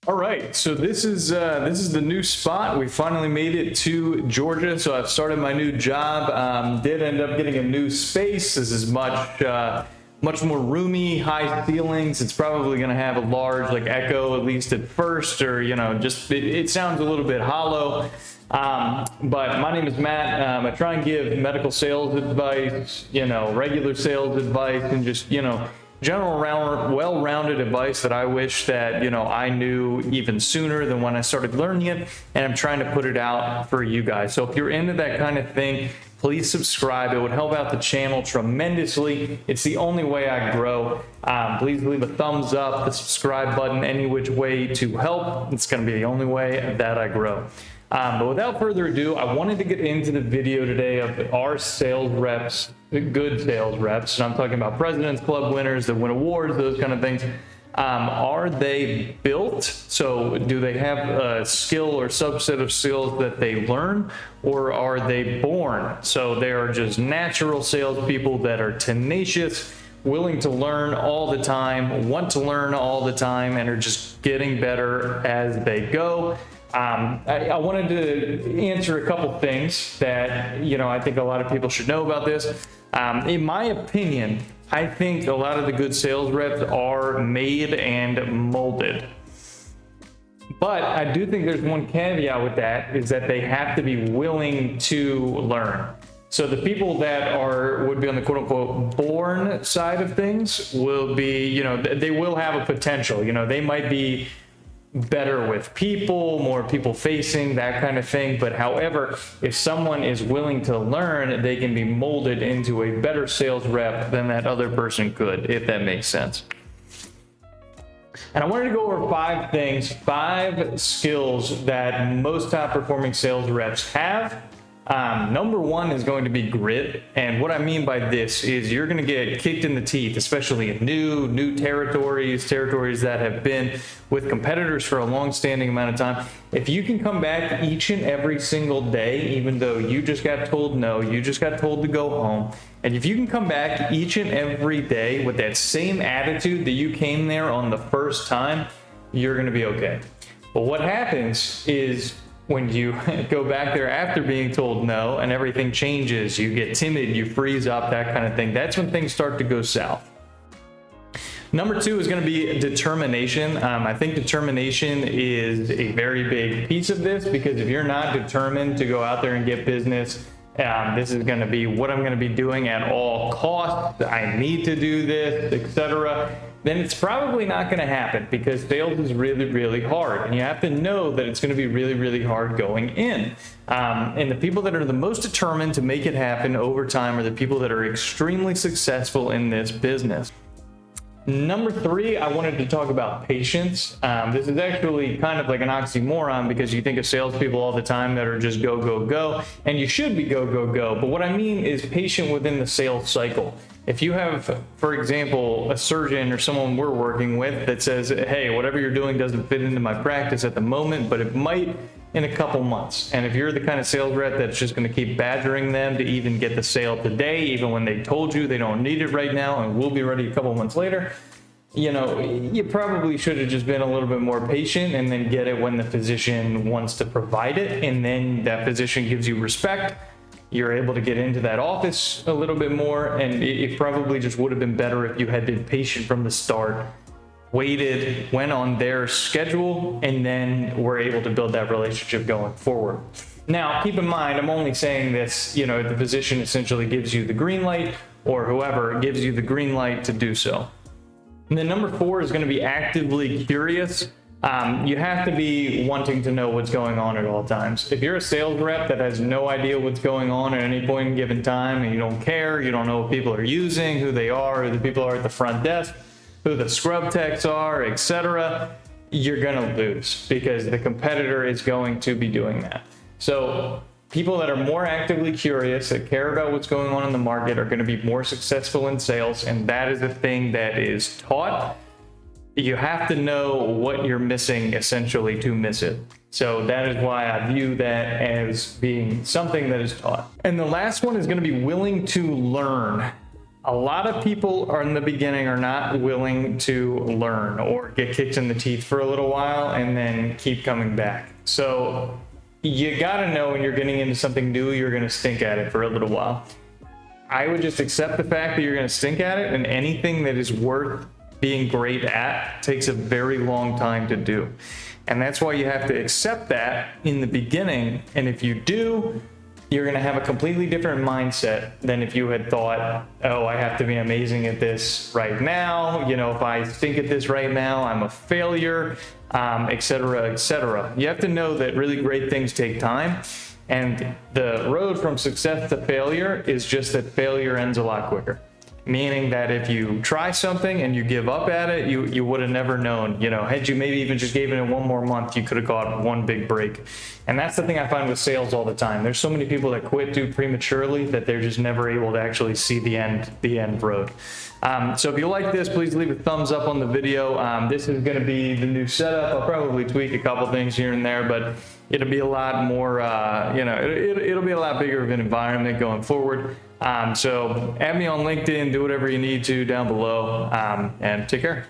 All right, so this is the new spot. We finally made it to Georgia, so I've started my new job. Did end up getting a new space. This is much more roomy, high ceilings. It's probably going to have a large like echo, at least at first, or just it sounds a little bit hollow. But my name is Matt. I try and give medical sales advice, regular sales advice, and just general well-rounded advice that I wish that I knew even sooner than when I started learning it, and I'm trying to put it out for you guys. So if you're into that kind of thing, please subscribe. It would help out the channel tremendously. It's the only way I grow. Please leave a thumbs up, the subscribe button, any which way to help. It's going to be the only way that I grow. But without further ado, I wanted to get into the video today of our sales reps, good sales reps, and I'm talking about President's Club winners that win awards, those kind of things. Are they built? So do they have a skill or subset of skills that they learn, or are they born? So they are just natural salespeople that are tenacious, willing to learn all the time, want to learn all the time, and are just getting better as they go. I wanted to answer a couple things that, I think a lot of people should know about this. In my opinion, I think a lot of the good sales reps are made and molded. But I do think there's one caveat with that, is that they have to be willing to learn. So the people that would be on the quote unquote born side of things will be, they will have a potential. They might be better with people, more people facing, that kind of thing. But however, if someone is willing to learn, they can be molded into a better sales rep than that other person could, if that makes sense. And I wanted to go over 5 skills that most top performing sales reps have. Number 1 is going to be grit. And what I mean by this is you're going to get kicked in the teeth, especially in new territories that have been with competitors for a long-standing amount of time. If you can come back each and every single day, even though you just got told no, you just got told to go home, and if you can come back each and every day with that same attitude that you came there on the first time, you're going to be okay. But what happens is, when you go back there after being told no and everything changes, you get timid, you freeze up, that kind of thing, that's when things start to go south. Number 2 is going to be determination. I think determination is a very big piece of this, because if you're not determined to go out there and get business, this is going to be what I'm going to be doing at all costs, I need to do this, etc., then it's probably not going to happen, because sales is really, really hard. And you have to know that it's going to be really, really hard going in. And the people that are the most determined to make it happen over time are the people that are extremely successful in this business. Number 3, I wanted to talk about patience. This is actually kind of like an oxymoron, because you think of salespeople all the time that are just go, go, go, and you should be go, go, go. But what I mean is patient within the sales cycle. If you have, for example, a surgeon or someone we're working with that says, hey, whatever you're doing doesn't fit into my practice at the moment, but it might in a couple months. And if you're the kind of sales rep that's just going to keep badgering them to even get the sale today, even when they told you they don't need it right now and will be ready a couple months later, you probably should have just been a little bit more patient and then get it when the physician wants to provide it. And then that physician gives you respect. You're able to get into that office a little bit more, and it probably just would have been better if you had been patient from the start, waited, went on their schedule, and then were able to build that relationship going forward. Now, keep in mind, I'm only saying this, the physician essentially gives you the green light, or whoever gives you the green light to do so. And then number 4 is going to be actively curious. You have to be wanting to know what's going on at all times. If you're a sales rep that has no idea what's going on at any point in given time, and you don't care, you don't know what people are using, who they are, who the people are at the front desk, who the scrub techs are, etc., you're going to lose, because the competitor is going to be doing that. So people that are more actively curious, that care about what's going on in the market, are going to be more successful in sales, and that is a thing that is taught. You have to know what you're missing, essentially, to miss it. So that is why I view that as being something that is taught. And the last one is going to be willing to learn. A lot of people are in the beginning are not willing to learn or get kicked in the teeth for a little while and then keep coming back. So you gotta know when you're getting into something new, you're gonna stink at it for a little while. I would just accept the fact that you're gonna stink at it, and anything that is worth being great at takes a very long time to do. And that's why you have to accept that in the beginning. And if you do, you're going to have a completely different mindset than if you had thought, oh, I have to be amazing at this right now. You know, if I stink at this right now, I'm a failure, et cetera, et cetera. You have to know that really great things take time. And the road from success to failure is just that failure ends a lot quicker. Meaning that if you try something and you give up at it, you would have never known. You know, had you maybe even just given it one more month, you could have got one big break. And that's the thing I find with sales all the time. There's so many people that quit too prematurely that they're just never able to actually see the end road. So if you like this, please leave a thumbs up on the video. This is going to be the new setup. I'll probably tweak a couple things here and there, but it'll be a lot more, it'll be a lot bigger of an environment going forward. So add me on LinkedIn, do whatever you need to down below, and take care.